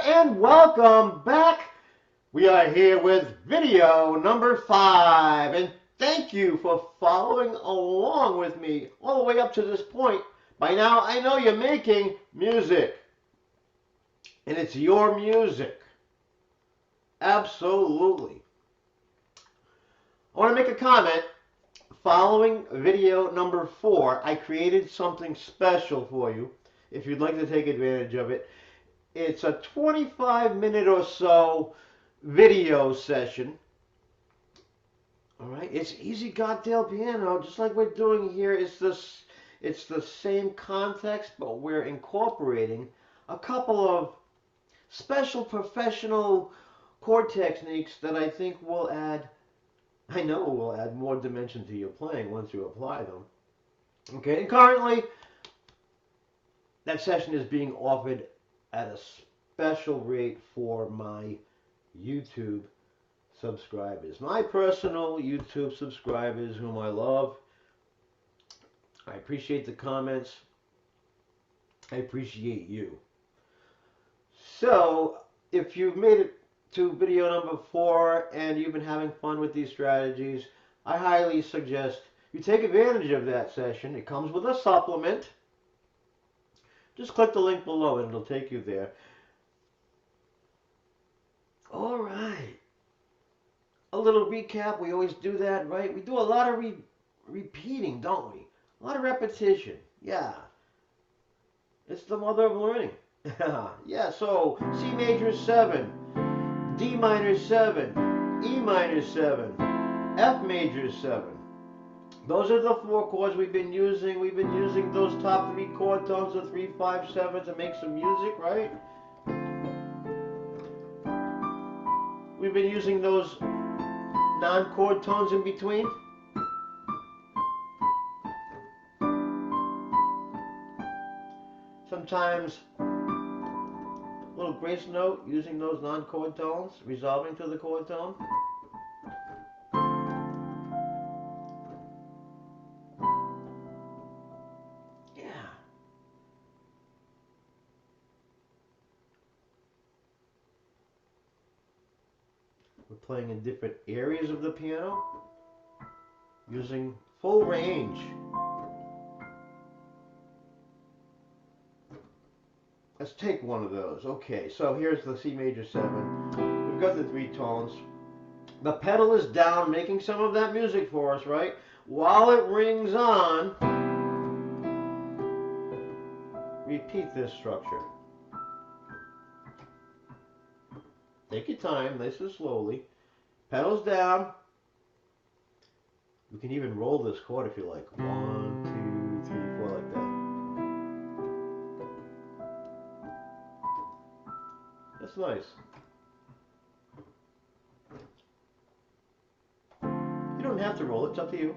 and welcome back. We are here with video number 5, and thank you for following along with me all the way up to this point. By now, I know you're making music, and it's your music. Absolutely. I want to make a comment. Following video number 4, I created something special for you if you'd like to take advantage of it. It's a 25-minute or so video session. All right, it's easy goddamn piano, just like we're doing here. It's the same context, but we're incorporating a couple of special professional chord techniques that I think will add, I know will add more dimension to your playing once you apply them. Okay, and currently that session is being offered at a special rate for my YouTube subscribers. My personal YouTube subscribers whom I love. I appreciate the comments. I appreciate you. So, if you've made it to video number 4 and you've been having fun with these strategies, I highly suggest you take advantage of that session. It comes with a supplement. Just click the link below and it'll take you there. All right. A little recap. We always do that, right? We do a lot of repeating, don't we? A lot of repetition. Yeah. It's the mother of learning. Yeah, so C major 7, D minor 7, E minor 7, F major 7. Those are the 4 chords we've been using. We've been using those top 3 chord tones of 3, 5, 7 to make some music, right? We've been using those non-chord tones in between. Sometimes a little grace note using those non-chord tones, resolving to the chord tone. We're playing in different areas of the piano, using full range. Let's take one of those. Okay, so here's the C major 7. We've got the 3 tones. The pedal is down, making some of that music for us, right? While it rings on, repeat this structure. Take your time, nice and slowly. Pedals down. You can even roll this chord if you like. 1, 2, 3, 4, like that. That's nice. You don't have to roll it, it's up to you.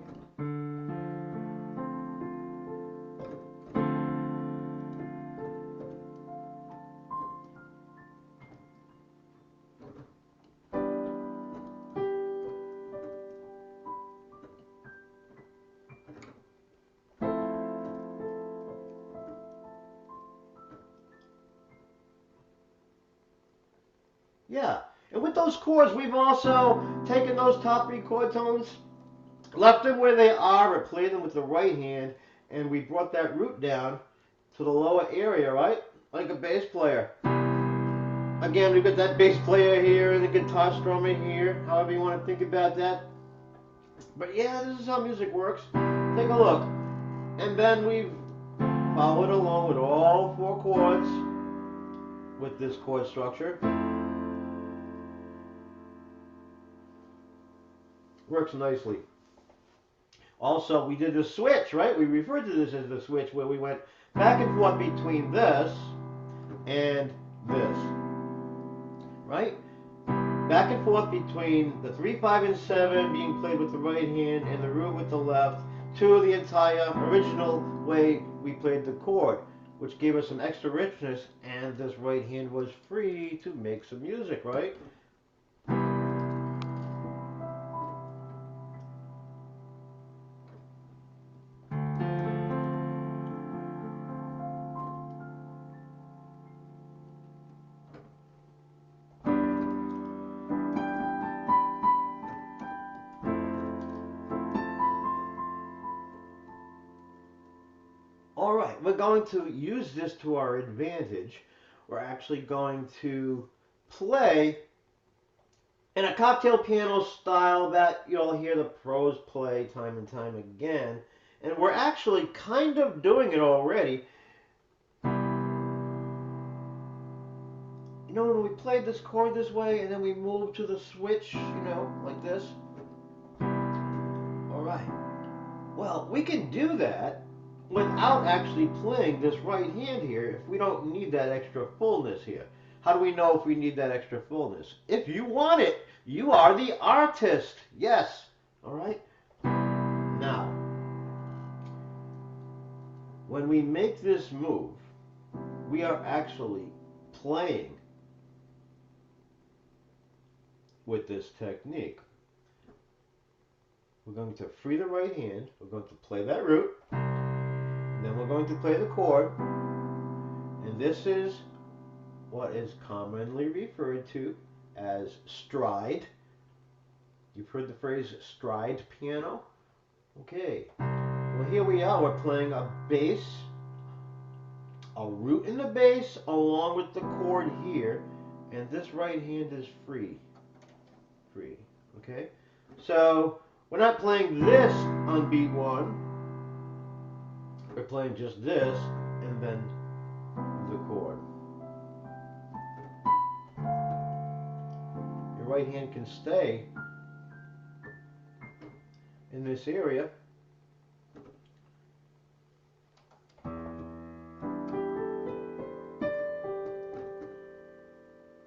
Yeah, and with those chords, we've also taken those top 3 chord tones, left them where they are, or played them with the right hand, and we brought that root down to the lower area, right? Like a bass player. Again, we've got that bass player here and the guitar strummer here, however you want to think about that. But yeah, this is how music works. Take a look. And then we've followed along with all 4 chords with this chord structure. Works nicely. Also, we did the switch, right? We referred to this as the switch, where we went back and forth between this and this, right? Back and forth between the 3, 5, and 7 being played with the right hand and the root with the left, to the entire original way we played the chord, which gave us some extra richness, and this right hand was free to make some music, right? All right, we're going to use this to our advantage. We're actually going to play in a cocktail piano style that you'll hear the pros play time and time again. And we're actually kind of doing it already. You know, when we played this chord this way and then we moved to the switch, you know, like this. All right. Well, we can do that without actually playing this right hand here if we don't need that extra fullness here. How do we know if we need that extra fullness? If you want it, you are the artist. Yes. All right. Now, when we make this move, we are actually playing with this technique. We're going to free the right hand. We're going to play that root. Then we're going to play the chord. And this is what is commonly referred to as stride. You've heard the phrase stride piano? Okay. Well, here we are. We're playing a bass, a root in the bass, along with the chord here. And this right hand is free. Free. Okay? So, we're not playing this on beat one. We're playing just this and then the chord. Your right hand can stay in this area.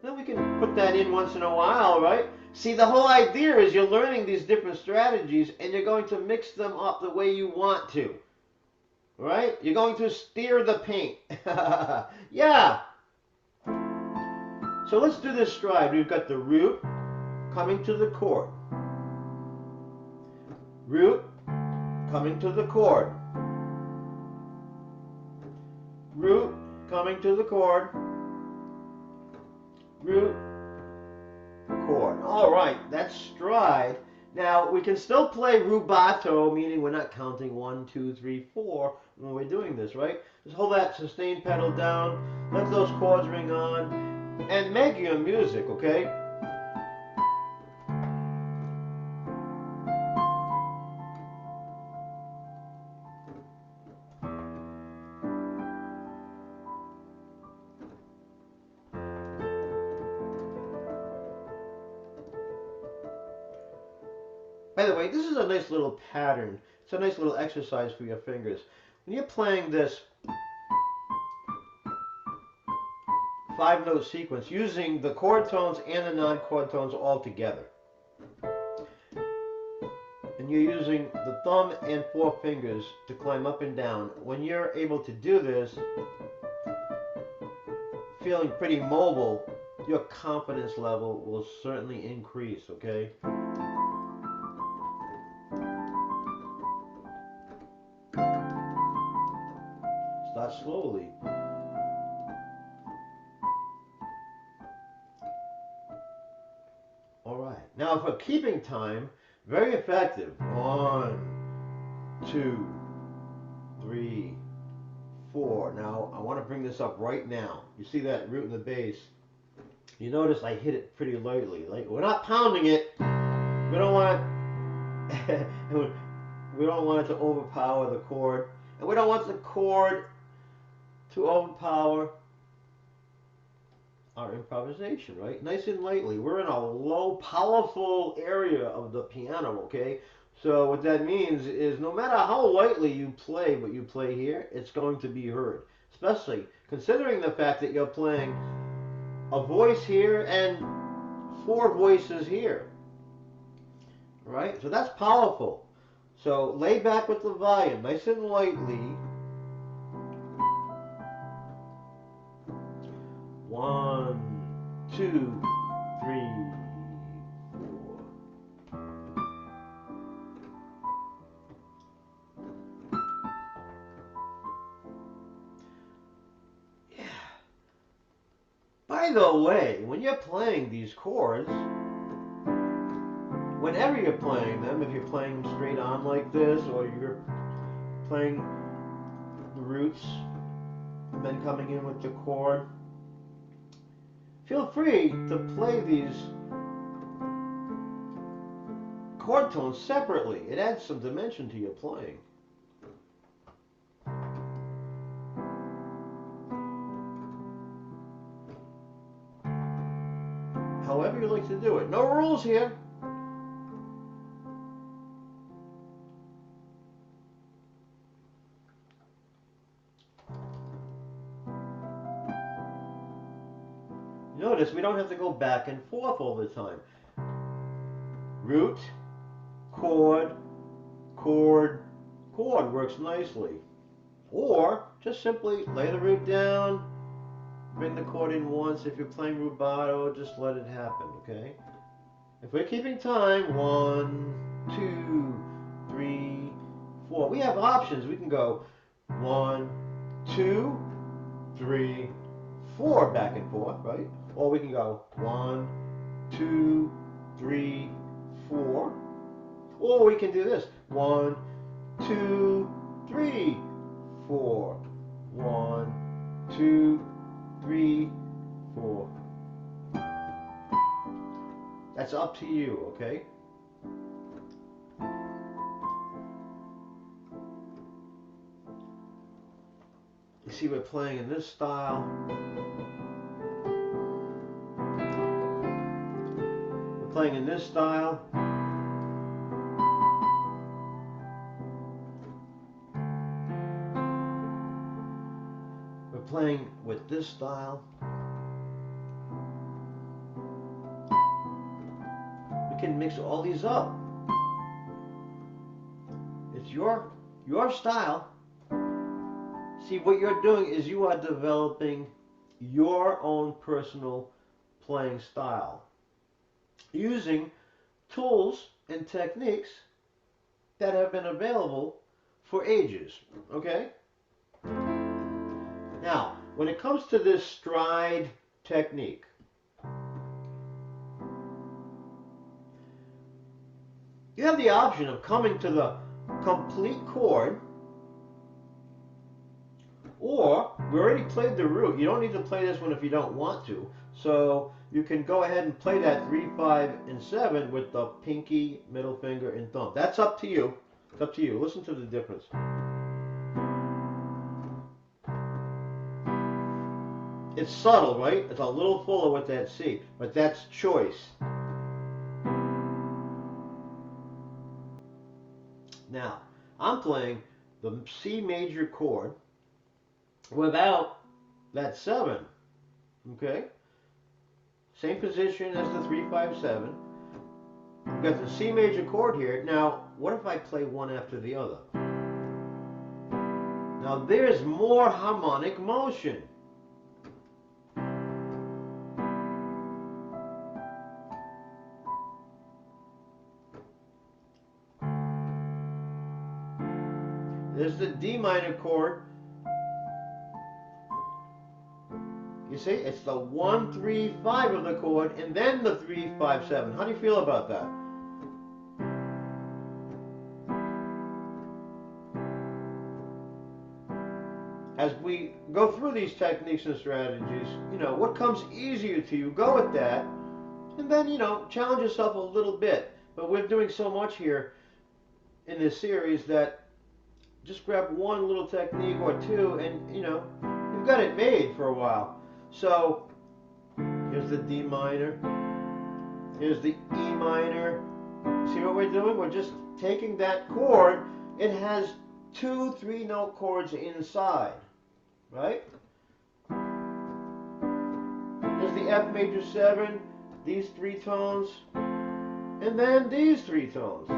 Then we can put that in once in a while, right? See, the whole idea is you're learning these different strategies and you're going to mix them up the way you want to. Right? You're going to steer the paint. Yeah. So let's do this stride. We've got the root coming to the chord. Root coming to the chord. Root coming to the chord. Root, chord. All right, that's stride. Now, we can still play rubato, meaning we're not counting 1, 2, 3, 4 when we're doing this, right? Just hold that sustain pedal down, let those chords ring on, and make your music, okay? By the way, this is a nice little pattern. It's a nice little exercise for your fingers. When you're playing this 5-note sequence using the chord tones and the non-chord tones all together, and you're using the thumb and 4 fingers to climb up and down, when you're able to do this, feeling pretty mobile, your confidence level will certainly increase, okay? Start slowly. All right. Now for keeping time, very effective. 1, 2, 3, 4. Now I want to bring this up right now. You see that root in the bass? You notice I hit it pretty lightly. Like, we're not pounding it. We don't want we don't want it to overpower the chord, and we don't want the chord to overpower our improvisation, right? Nice and lightly. We're in a low, powerful area of the piano, okay? So what that means is no matter how lightly you play what you play here, it's going to be heard. Especially considering the fact that you're playing a voice here and 4 voices here. Right? So that's powerful. So lay back with the volume, nice and lightly. 1, 2, 3, 4. Yeah. By the way, when you're playing these chords, whenever you're playing them, if you're playing them straight on like this, or you're playing the roots, and then coming in with the chord. Feel free to play these chord tones separately. It adds some dimension to your playing. However you like to do it. No rules here. Notice we don't have to go back and forth all the time. Root, chord, chord, chord works nicely. Or just simply lay the root down, bring the chord in once. If you're playing rubato, just let it happen, okay? If we're keeping time, 1, 2, 3, 4. We have options. We can go 1, 2, 3, 4 back and forth, right? Or we can go 1, 2, 3, 4. Or we can do this. 1, 2, 3, 4. 1, 2, 3, 4. That's up to you, okay? You see, we're playing in this style. We're playing in this style. We're playing with this style. We can mix all these up. It's your style. See, what you're doing is you are developing your own personal playing style using tools and techniques that have been available for ages, okay? Now, when it comes to this stride technique, you have the option of coming to the complete chord, or we already played the root. You don't need to play this one if you don't want to. So you can go ahead and play that 3, 5, and 7 with the pinky, middle finger, and thumb. That's up to you. It's up to you. Listen to the difference. It's subtle, right? It's a little fuller with that C, but that's choice. Now, I'm playing the C major chord without that 7, okay? Same position as the 3, 5, 7. We've got the C major chord here. Now, what if I play one after the other? Now, there's more harmonic motion. There's the D minor chord. You see, it's the 1, 3, 5 of the chord, and then the 3, 5, 7. How do you feel about that? As we go through these techniques and strategies, you know, what comes easier to you, go with that, and then, you know, challenge yourself a little bit. But we're doing so much here in this series that just grab one little technique or two, and, you know, you've got it made for a while. So, here's the D minor, here's the E minor. See what we're doing? We're just taking that chord. It has 2 3-note chords inside, right? There's the F major 7, these 3 tones, and then these 3 tones.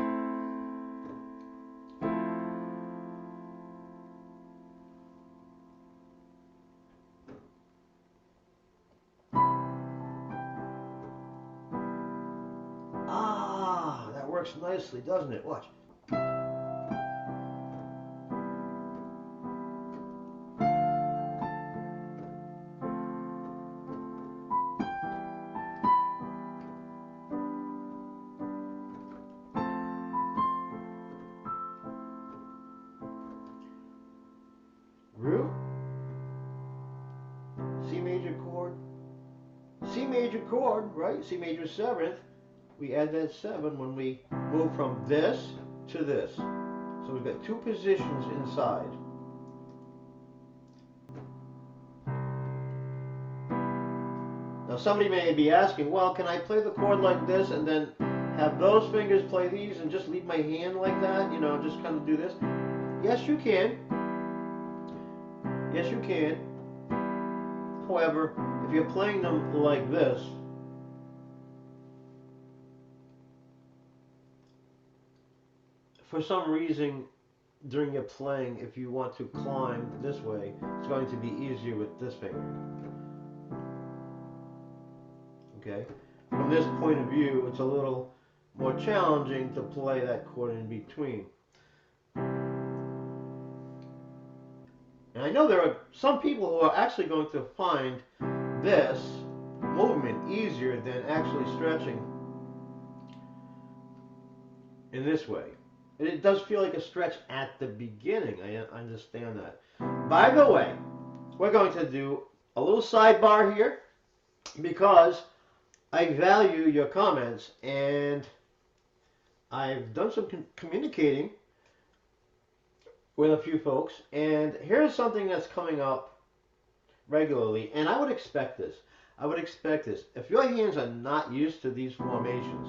Works nicely, doesn't it? Watch. major chord, right? C major 7th. We add that 7 when we move from this to this. So we've got 2 positions inside. Now somebody may be asking, well, can I play the chord like this and then have those fingers play these and just leave my hand like that? You know, just kind of do this? Yes, you can. Yes, you can. However, if you're playing them like this, for some reason during your playing, if you want to climb this way, it's going to be easier with this finger. Okay? From this point of view, it's a little more challenging to play that chord in between. And I know there are some people who are actually going to find this movement easier than actually stretching in this way. It does feel like a stretch at the beginning. I understand that. By the way, we're going to do a little sidebar here because I value your comments and I've done some communicating with a few folks, and here's something that's coming up regularly, and I would expect this. I would expect this. If your hands are not used to these formations,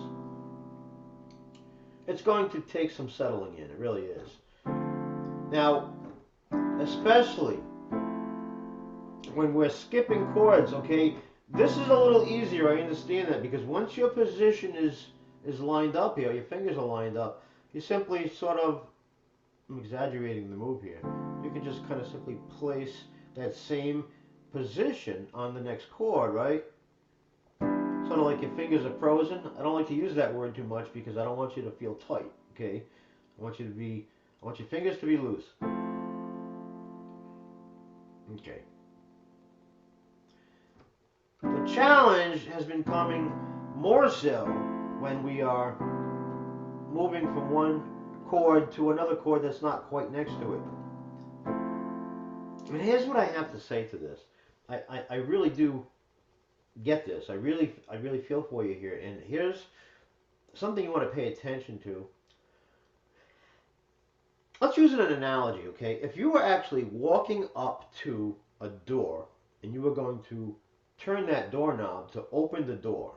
it's going to take some settling in. It really is. Now, especially when we're skipping chords, okay, this is a little easier. I understand that, because once your position is lined up here, your fingers are lined up, you simply sort of, I'm exaggerating the move here, you can just kind of simply place that same position on the next chord, right? Sort of like your fingers are frozen. I don't like to use that word too much because I don't want you to feel tight, okay? I want your fingers to be loose. Okay. The challenge has been coming more so when we are moving from one chord to another chord that's not quite next to it. And here's what I have to say to this. I really do get this. I really feel for you here. And here's something you want to pay attention to. Let's use an analogy, okay? If you were actually walking up to a door and you were going to turn that doorknob to open the door.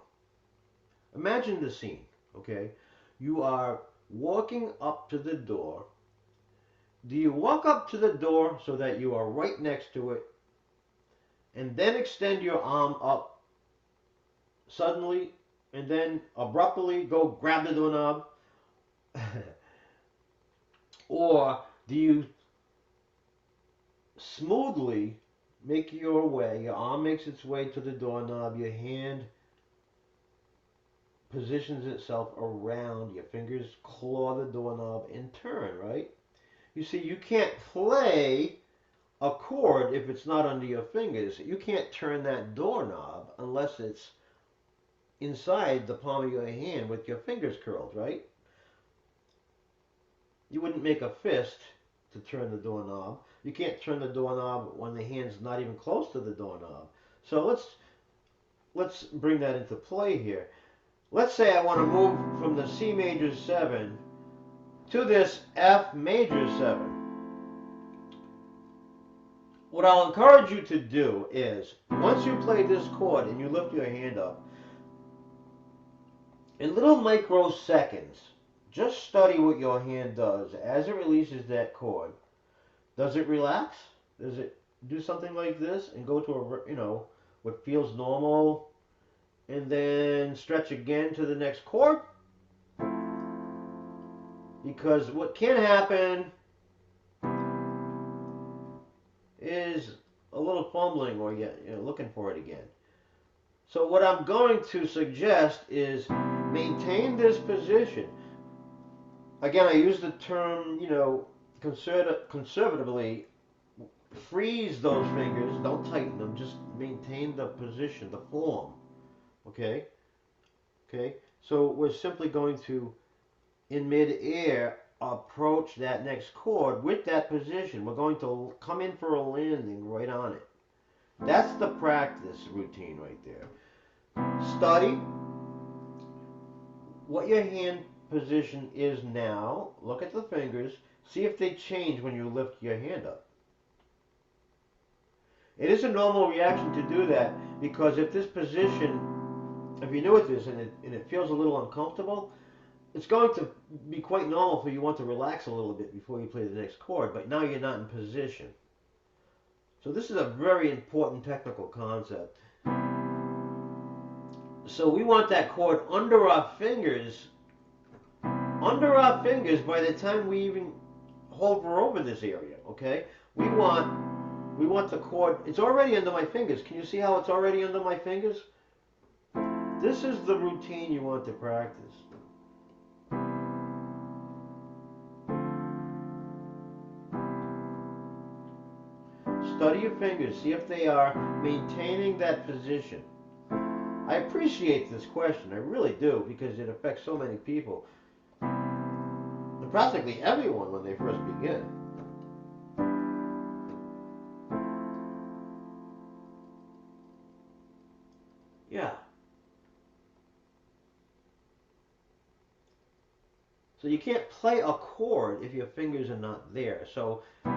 Imagine the scene, okay? You are walking up to the door. Do you walk up to the door so that you are right next to it and then extend your arm up suddenly and then abruptly go grab the doorknob? Or do you smoothly make your way, your arm makes its way to the doorknob, your hand positions itself around, your fingers claw the doorknob and turn, right? You see, you can't play a chord if it's not under your fingers. You can't turn that doorknob unless it's inside the palm of your hand with your fingers curled, right? You wouldn't make a fist to turn the doorknob. You can't turn the doorknob when the hand's not even close to the doorknob. So let's bring that into play here. Let's say I want to move from the C major 7 to this F major 7. What I'll encourage you to do is, once you play this chord and you lift your hand up, in little microseconds, just study what your hand does as it releases that chord. Does it relax? Does it do something like this and go to a, what feels normal, and then stretch again to the next chord? Because what can happen is a little fumbling, or you're looking for it again. So what I'm going to suggest is maintain this position. Again, I use the term, conservatively, freeze those fingers, don't tighten them, just maintain the position, the form. Okay? Okay? So we're simply going to, in mid-air, approach that next chord with that position. We're going to come in for a landing right on it. That's the practice routine right there. Study what your hand position is now. Look at the fingers. See if they change when you lift your hand up. It is a normal reaction to do that, because if this position, if you're new at this and it feels a little uncomfortable, it's going to be quite normal for you want to relax a little bit before you play the next chord, but now you're not in position. So this is a very important technical concept. So we want that chord under our fingers by the time we even hover over this area, okay? We want the chord, it's already under my fingers. Can you see how it's already under my fingers? This is the routine you want to practice. Study your fingers, see if they are maintaining that position. I appreciate this question, I really do, because it affects so many people. And practically everyone when they first begin. Yeah. So you can't play a chord if your fingers are not there. So if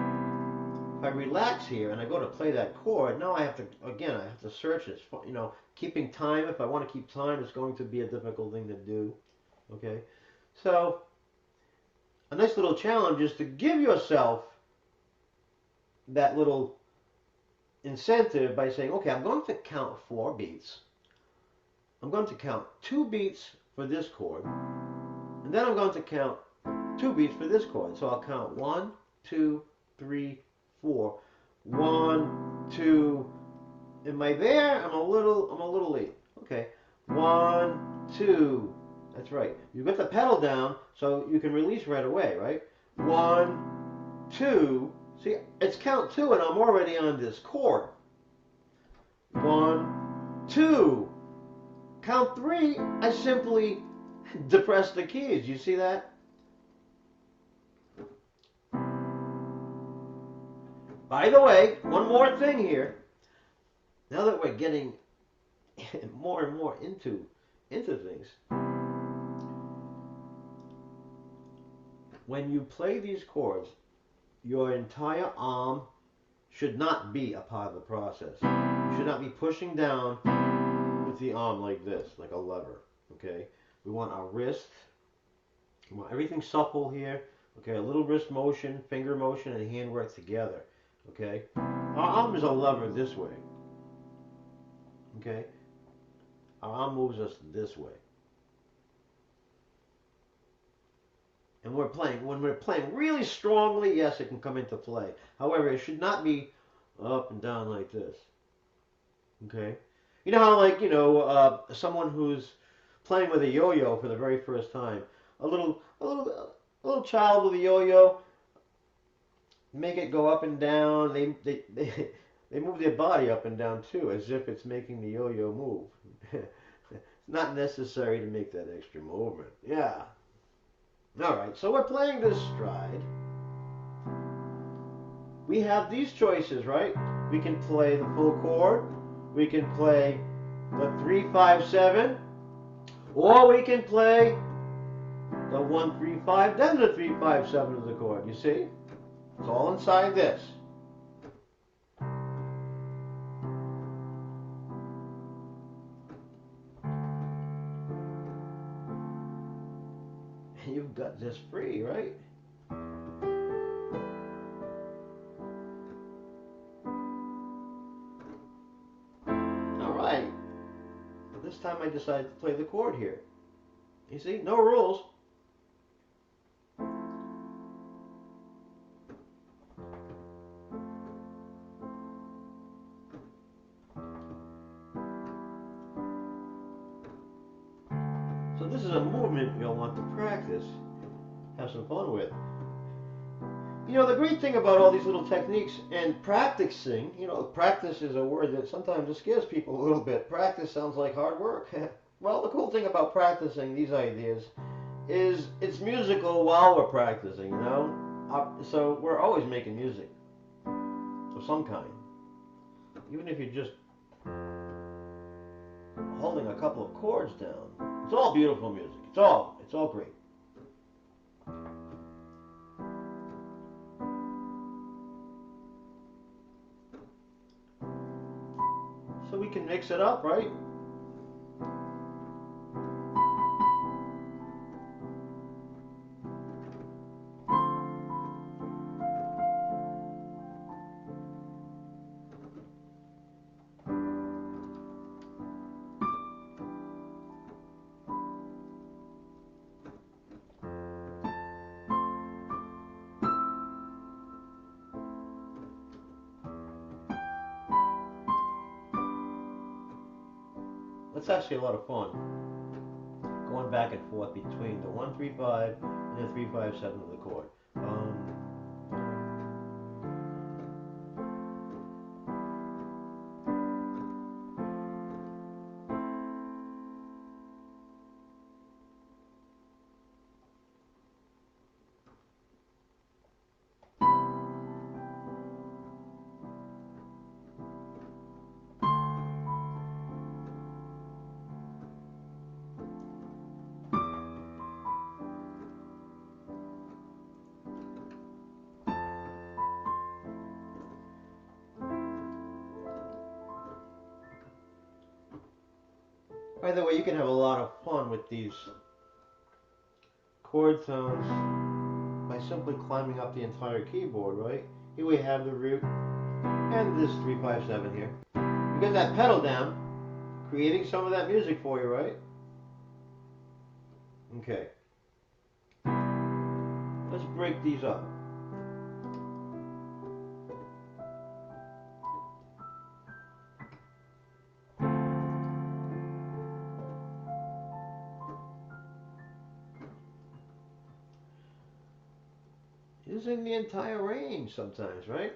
I relax here and I go to play that chord, now I have to search it. You know, keeping time, if I want to keep time, it's going to be a difficult thing to do. Okay? So a nice little challenge is to give yourself that little incentive by saying, okay, I'm going to count 4 beats. I'm going to count 2 beats for this chord, and then I'm going to count 2 beats for this chord. So I'll count 1, 2, 3, 4. 1, 2. Am I there? I'm a little late. Okay. 1, 2. That's right. You get the pedal down so you can release right away, right? 1, 2. See, it's count 2 and I'm already on this chord. 1, 2. Count 3, I simply depress the keys. You see that? By the way, one more thing here. Now that we're getting more and more into things, when you play these chords, your entire arm should not be a part of the process. You should not be pushing down with the arm like this, like a lever. Okay? We want our wrist. We want everything supple here. Okay, a little wrist motion, finger motion, and hand work together. Okay? Our arm is a lever this way. Okay? Our arm moves us this way. And when we're playing really strongly, yes, it can come into play. However, it should not be up and down like this. Okay? You know how, like, someone who's playing with a yo-yo for the very first time, a little child with a yo-yo, make it go up and down. They move their body up and down too, as if it's making the yo-yo move. It's not necessary to make that extra movement. Yeah. All right, so we're playing this stride. We have these choices, right? We can play the full chord. We can play the 3-5-7, or we can play the 1-3-5, then the 3-5-7 of the chord. You see? It's all inside this. And you've got this free, right? Alright. This time I decided to play the chord here. You see? No rules. So this is a movement you'll want to practice, have some fun with. You know, the great thing about all these little techniques and practicing, practice is a word that sometimes it scares people a little bit. Practice sounds like hard work. Well, the cool thing about practicing these ideas is it's musical while we're practicing, So we're always making music of some kind. Even if you're just holding a couple of chords down. It's all beautiful music. It's all great. So we can mix it up, right? It's actually a lot of fun going back and forth between the 1-3-5 and the 3-5-7 of the chord. By the way, you can have a lot of fun with these chord tones by simply climbing up the entire keyboard, right? Here we have the root and this 3-5-7 here. You get that pedal down, creating some of that music for you, right? Okay. Let's break these up. Using the entire range sometimes, right?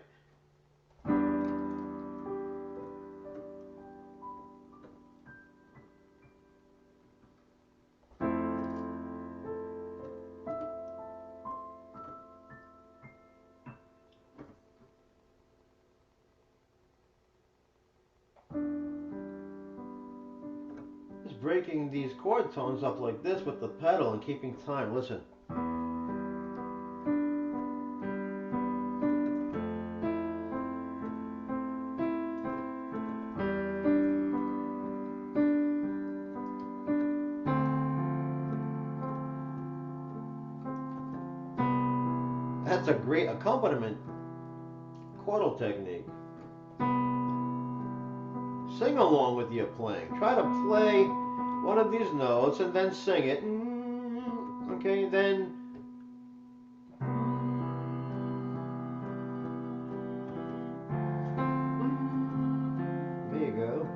Just breaking these chord tones up like this with the pedal and keeping time. Listen. That's a great accompaniment chordal technique. Sing along with your playing. Try to play one of these notes and then sing it. Okay, then there you go.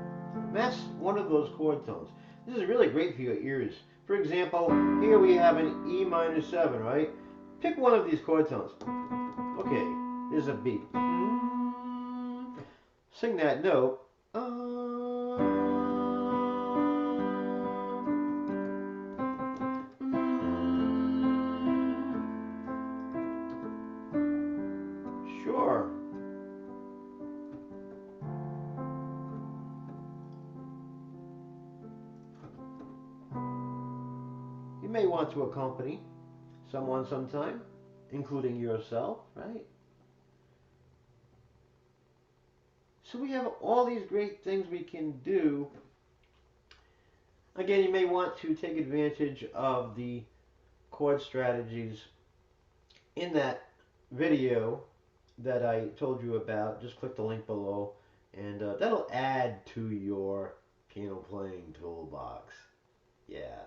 That's one of those chord tones. This is really great for your ears. For example, here we have an E minor 7, right? Pick one of these chord tones. Okay, there's a B. Sing that note. Sure. You may want to accompany someone sometime, including yourself, right? So we have all these great things we can do. Again, you may want to take advantage of the chord strategies in that video that I told you about. Just click the link below, and that'll add to your piano playing toolbox. Yeah.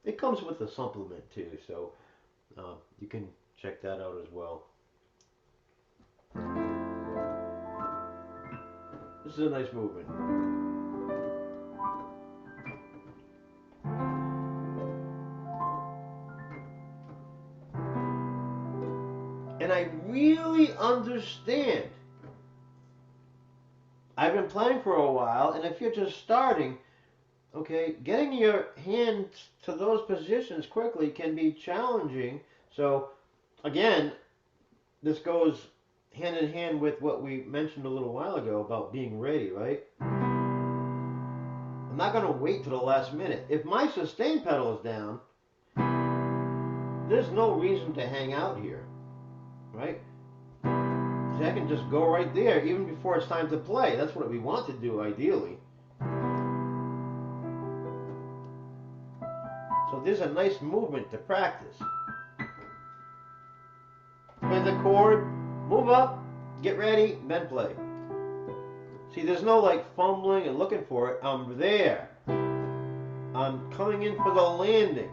It comes with a supplement too, so you can check that out as well. This is a nice movement. And I really understand. I've been playing for a while, and if you're just starting, okay, getting your hands to those positions quickly can be challenging. So, again, this goes hand in hand with what we mentioned a little while ago about being ready, right? I'm not going to wait to the last minute. If my sustain pedal is down, there's no reason to hang out here, right? See, I can just go right there even before it's time to play. That's what we want to do ideally. So there's a nice movement to practice. Play the chord, move up, get ready, then play. See, there's no like fumbling and looking for it. I'm there. I'm coming in for the landing.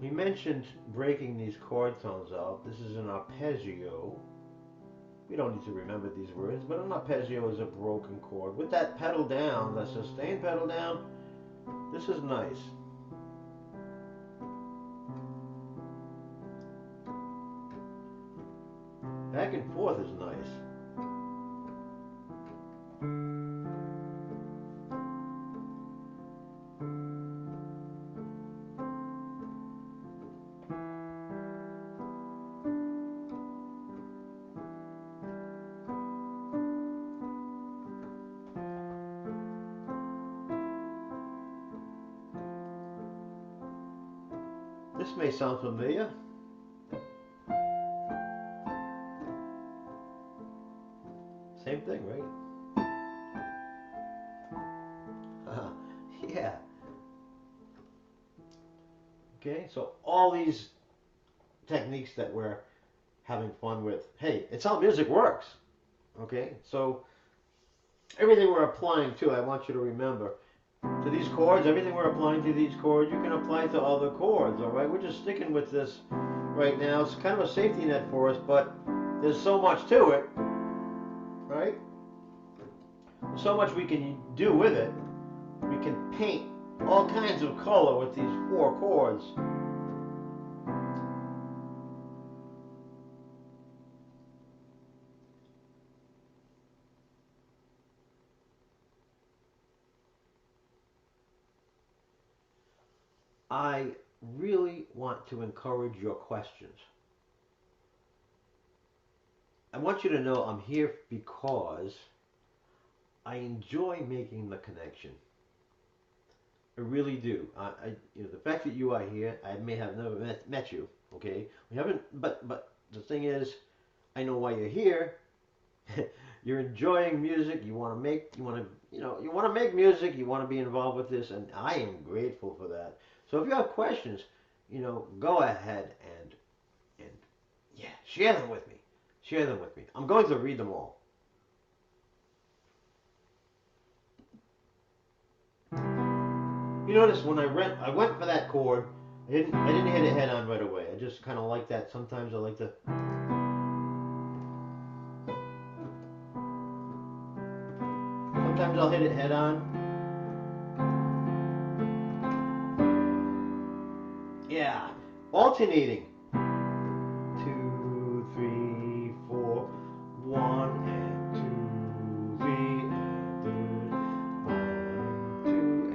We mentioned breaking these chord tones out. This is an arpeggio. We don't need to remember these words, but an arpeggio is a broken chord. With that pedal down, the sustain pedal down, this is nice. Back and forth is nice. This may sound familiar. Same thing, right? Yeah. Okay, so all these techniques that we're having fun with, hey, it's how music works. Okay, so everything we're applying to, I want you to remember, to these chords, everything we're applying to these chords, you can apply to other chords, all right? We're just sticking with this right now. It's kind of a safety net for us, but there's so much to it, right? There's so much we can do with it. We can paint all kinds of color with these 4 chords. I really want to encourage your questions. I want you to know I'm here because I enjoy making the connection. I really do. You know, the fact that you are here, I may have never met you. Okay, we haven't. But the thing is, I know why you're here. You're enjoying music. You want to make. You want to. You know. You want to make music. You want to be involved with this, and I am grateful for that. So if you have questions, you know, go ahead and yeah, share them with me. Share them with me. I'm going to read them all. You notice when I went for that chord, I didn't hit it head on right away. I just kind of like that. Sometimes I like to. Sometimes I'll hit it head on. Yeah, alternating. 2, 3, 4, 1 and 2, 3 and 1, 2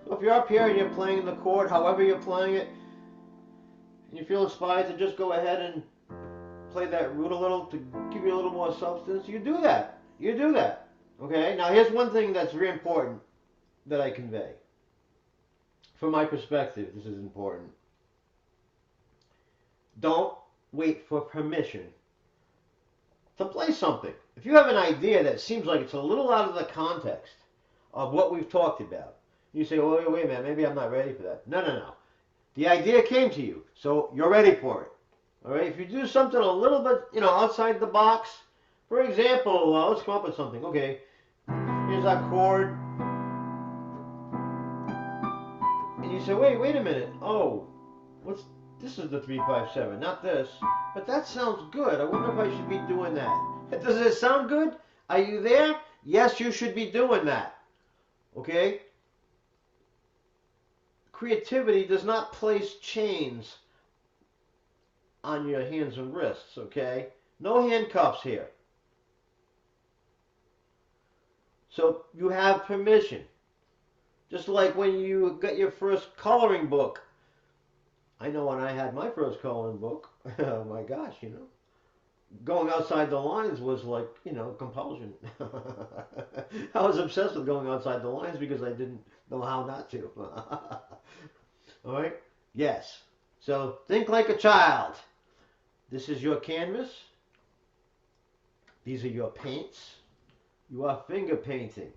So if you're up here and you're playing the chord, however you're playing it, and you feel inspired to just go ahead and play that root a little to give you a little more substance, you do that. You do that. Okay? Now here's one thing that's very important that I convey. From my perspective, this is important. Don't wait for permission to play something. If you have an idea that seems like it's a little out of the context of what we've talked about, you say, oh, wait a minute, maybe I'm not ready for that. No, no, no. The idea came to you, so you're ready for it. All right? If you do something a little bit, you know, outside the box, for example, let's come up with something. Okay, here's our chord. And you say, wait a minute. Oh, This is the 357, not this. But that sounds good. I wonder if I should be doing that. Does it sound good? Are you there? Yes, you should be doing that. Okay? Creativity does not place chains on your hands and wrists, okay? No handcuffs here. So you have permission. Just like when you got your first coloring book. I know when I had my first coloring book, oh my gosh, you know, going outside the lines was like, you know, compulsion. I was obsessed with going outside the lines because I didn't know how not to. All right? Yes. So think like a child. This is your canvas. These are your paints. You are finger painting.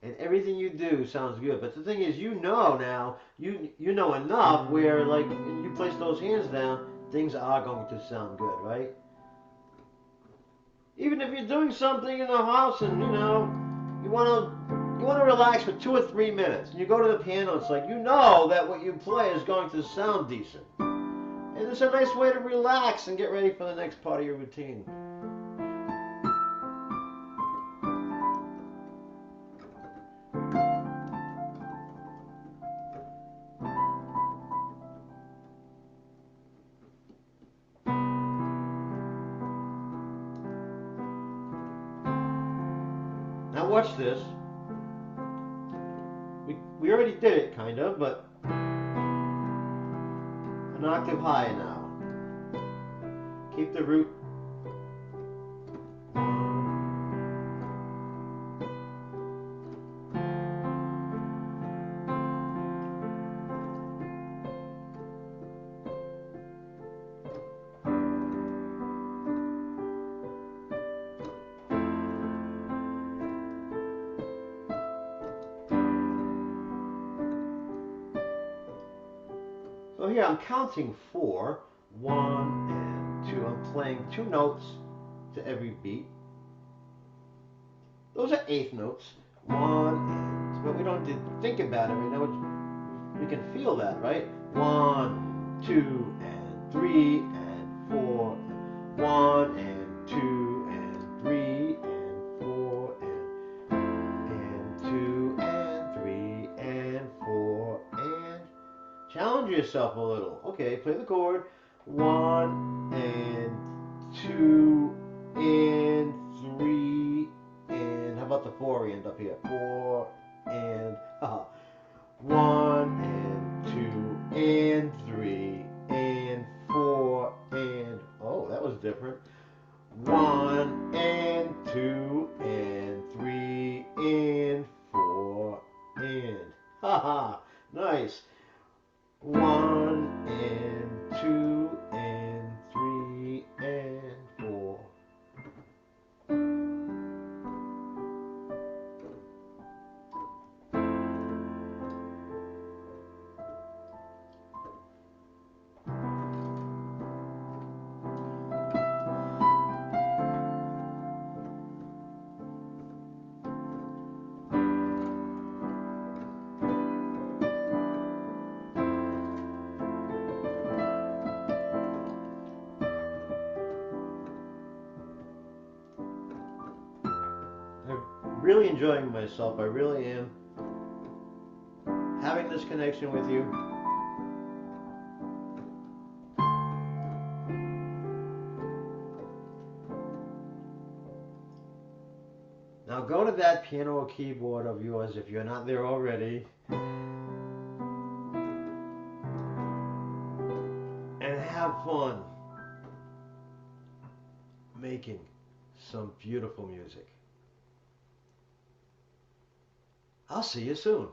And everything you do sounds good. But the thing is, you know now, you know enough where, like, when you place those hands down, things are going to sound good, right? Even if you're doing something in the house and, you know, you want to relax for 2 or 3 minutes, and you go to the piano, it's like, you know that what you play is going to sound decent. And it's a nice way to relax and get ready for the next part of your routine. Now watch this. We already did it, kind of, but an octave high now. Keep the root. So here I'm counting 4, 1 and 2. I'm playing 2 notes to every beat. Those are eighth notes. 1 and 2. But we don't need to think about it right now. We can feel that, right? 1, 2 and 3 and 4. 1 and 2 and 3 and 4 and 2 and 3 and 4 and challenge yourself a little. Okay, play the chord. 1 and 2 and 3 and how about the 4 end up here? 4 and 1 and 2 and 3 and 4 and oh, that was different. 1 and 2 and 3 and 4 and haha, nice. 1 and 2 and 3 and 4. I'm really enjoying myself. I really am. Having this connection with you. Now go to that piano or keyboard of yours if you're not there already. And have fun making some beautiful music. I'll see you soon.